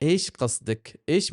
ايش قصدك؟ ايش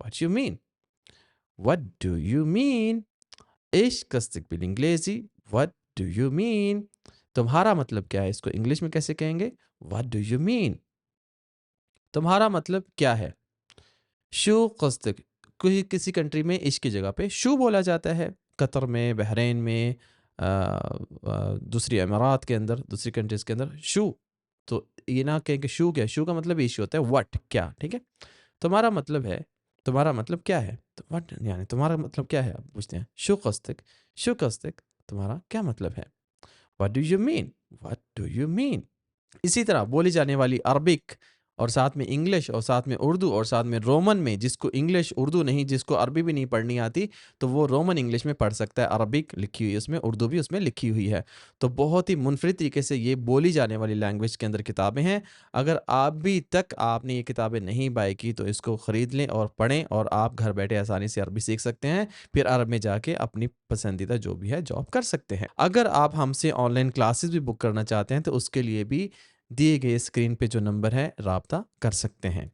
What you mean? What do you mean? ايش قصدك بالانگلیزی what do you mean? تمہارا مطلب کیا ہے, اس کو انگلش میں کیسے کہیں گے؟ What do you mean? تمہارا مطلب کیا ہے؟ شو قصدک, کوئی کسی کنٹری میں عشق کی جگہ پہ شو بولا جاتا ہے, قطر میں, بحرین میں, دوسری امارات کے اندر, دوسری کنٹریز کے اندر شو. تو یہ نہ کہیں کہ شو کیا, شو کا مطب ایشو ہوتا ہے وٹ, کیا, ٹھیک ہے. تمہارا مطلب ہے, تمہارا مطلب کیا ہے, وٹ یعنی تمہارا مطلب کیا ہے, آپ پوچھتے ہیں. شو قصدک, شو قصدک, تمہارا کیا مطلب ہے. What do you mean, what do you mean. اسی طرح بولی جانے والی عربک اور ساتھ میں انگلش اور ساتھ میں اردو اور ساتھ میں رومن میں, جس کو انگلش اردو نہیں, جس کو عربی بھی نہیں پڑھنی آتی, تو وہ رومن انگلش میں پڑھ سکتا ہے. عربک لکھی ہوئی ہے اس میں, اردو بھی اس میں لکھی ہوئی ہے. تو بہت ہی منفرد طریقے سے یہ بولی جانے والی لینگویج کے اندر کتابیں ہیں. اگر ابھی تک آپ نے یہ کتابیں نہیں بائی کی تو اس کو خرید لیں اور پڑھیں, اور آپ گھر بیٹھے آسانی سے عربی سیکھ سکتے ہیں. پھر عرب میں جا کے اپنی پسندیدہ جو بھی ہے جاب کر سکتے ہیں. اگر آپ ہم سے آن لائن کلاسز بھی بک کرنا چاہتے ہیں تو اس کے لیے بھی دیے گئے اسکرین پہ جو نمبر ہے رابطہ کر سکتے ہیں.